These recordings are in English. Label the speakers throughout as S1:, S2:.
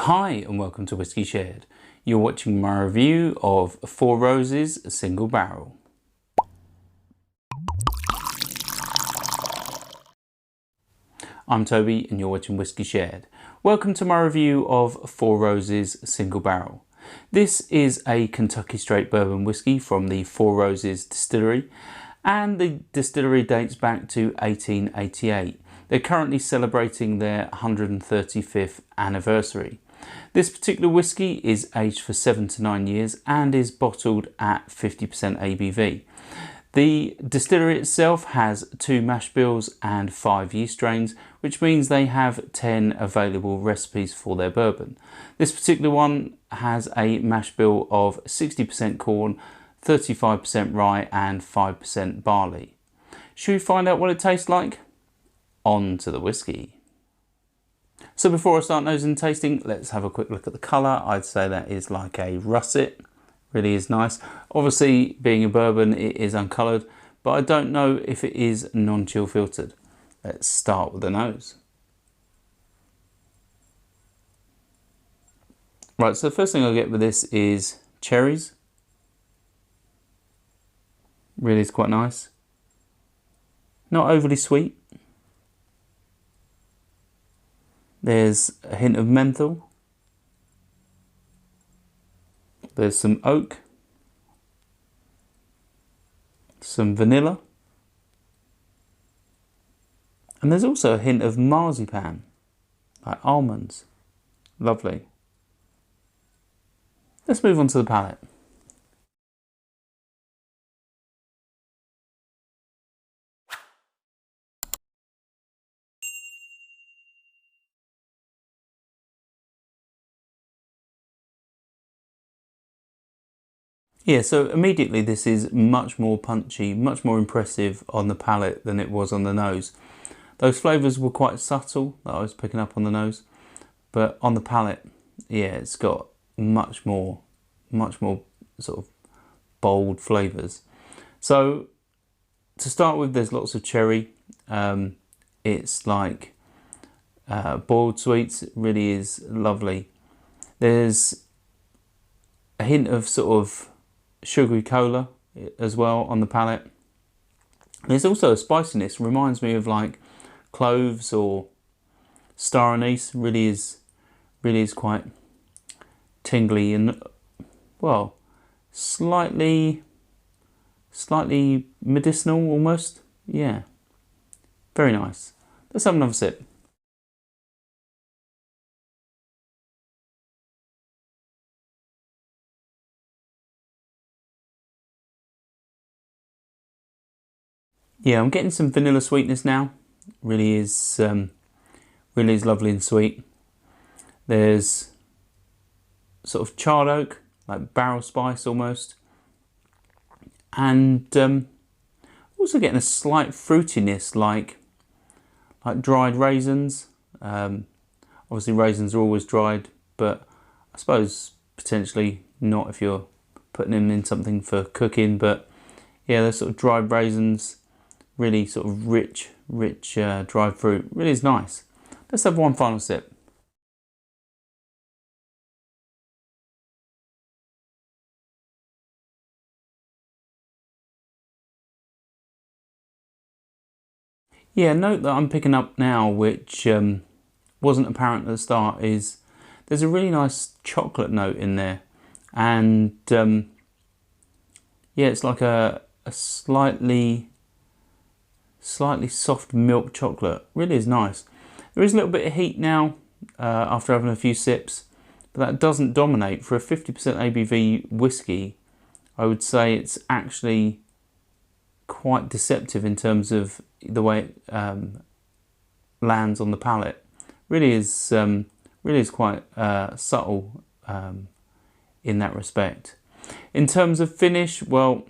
S1: Hi and welcome to Whisky Shared. You're watching my review of Four Roses Single Barrel. I'm Toby and you're watching Whisky Shared. Welcome to my review of Four Roses Single Barrel. This is a Kentucky Straight Bourbon whiskey from the Four Roses distillery, and the distillery dates back to 1888. They're currently celebrating their 135th anniversary. This particular whiskey is aged for 7 to 9 years and is bottled at 50% ABV. The distillery itself has 2 mash bills and 5 yeast strains, which means they have 10 available recipes for their bourbon. This particular one has a mash bill of 60% corn, 35% rye and 5% barley. Should we find out what it tastes like? On to the whiskey. So before I start nosing and tasting, let's have a quick look at the colour. I'd say that is like a russet. Really is nice. Obviously, being a bourbon, it is uncoloured, but I don't know if it is non-chill filtered. Let's start with the nose. Right, so the first thing I get with this is cherries. Really is quite nice. Not overly sweet. There's a hint of menthol. There's some oak. Some vanilla. And there's also a hint of marzipan, like almonds. Lovely. Let's move on to the palate. Yeah, so immediately this is much more punchy, much more impressive on the palate than it was on the nose. Those flavours were quite subtle that I was picking up on the nose, but on the palate, yeah, it's got much more sort of bold flavours. So to start with, there's lots of cherry. It's like boiled sweets. It really is lovely. There's a hint of sort of sugary cola as well on the palate. There's also a spiciness, reminds me of like cloves or star anise. Really is quite tingly and, well, slightly medicinal almost. Yeah, very nice. Let's have another sip. Yeah, I'm getting some vanilla sweetness now. Really is lovely and sweet. There's sort of charred oak, like barrel spice almost, and also getting a slight fruitiness, like dried raisins. Obviously, raisins are always dried, but I suppose potentially not if you're putting them in something for cooking. But yeah, those sort of dried raisins. Really sort of rich dried fruit. Really is nice. Let's have one final sip. Yeah, a note that I'm picking up now, which wasn't apparent at the start, is there's a really nice chocolate note in there, and yeah, it's like a slightly soft milk chocolate. Really is nice. There is a little bit of heat now after having a few sips, but that doesn't dominate. For a 50% ABV whiskey, I would say it's actually quite deceptive in terms of the way it lands on the palate. Really is quite subtle in that respect. In terms of finish, well,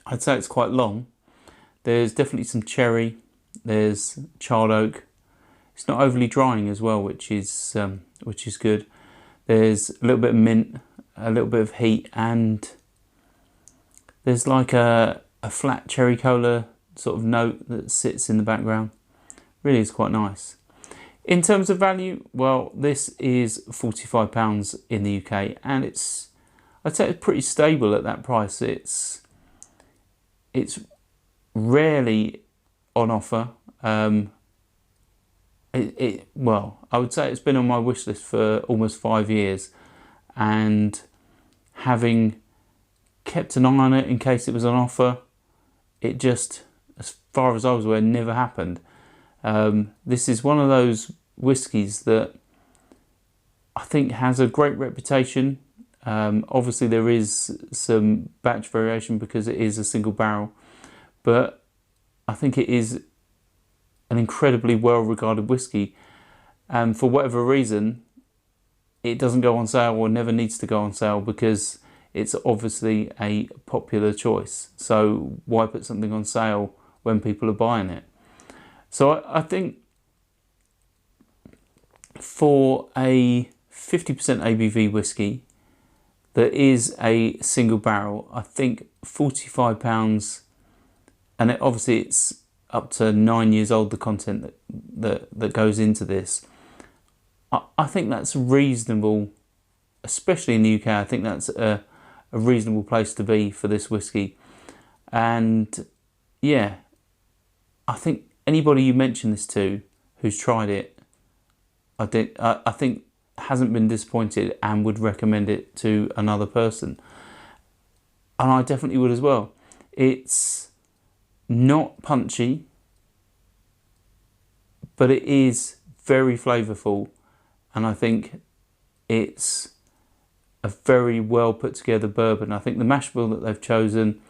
S1: I'd say it's quite long. There's definitely some cherry, there's charred oak. It's not overly drying as well, which is good. There's a little bit of mint, a little bit of heat, and there's like a flat cherry cola sort of note that sits in the background. Really is quite nice. In terms of value, well, this is £45 in the UK, and I'd say it's pretty stable at that price. It's rarely on offer. Well, I would say it's been on my wish list for almost 5 years, and having kept an eye on it in case it was on offer, it just, as far as I was aware, never happened. This is one of those whiskies that I think has a great reputation. Obviously there is some batch variation because it is a single barrel, but I think it is an incredibly well regarded whiskey, and for whatever reason it doesn't go on sale, or never needs to go on sale, because it's obviously a popular choice. So why put something on sale when people are buying it? So I think for a 50% ABV whiskey that is a single barrel, I think £45, and obviously it's up to 9 years old, the content that goes into this. I think that's reasonable, especially in the UK. I think that's a reasonable place to be for this whiskey. And yeah, I think anybody you mention this to who's tried it, I think hasn't been disappointed and would recommend it to another person. And I definitely would as well. It's not punchy, but it is very flavourful, and I think it's a very well put together bourbon. I think the mash bill that they've chosen,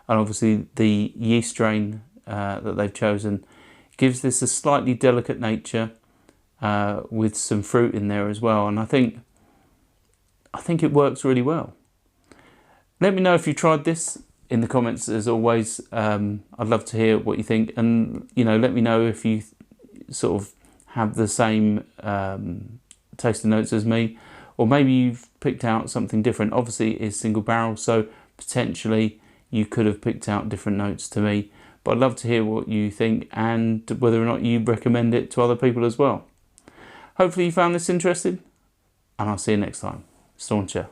S1: and obviously the yeast strain that they've chosen, gives this a slightly delicate nature with some fruit in there as well, and I think it works really well. Let me know if you tried this in the comments, as always. I'd love to hear what you think, and let me know if you sort of have the same tasting notes as me, or maybe you've picked out something different. Obviously it is single barrel, so potentially you could have picked out different notes to me, but I'd love to hear what you think and whether or not you recommend it to other people as well. Hopefully you found this interesting, and I'll see you next time. Stauncher.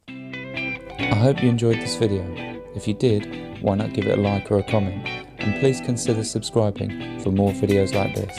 S2: I hope you enjoyed this video. If you did, why not give it a like or a comment, and please consider subscribing for more videos like this.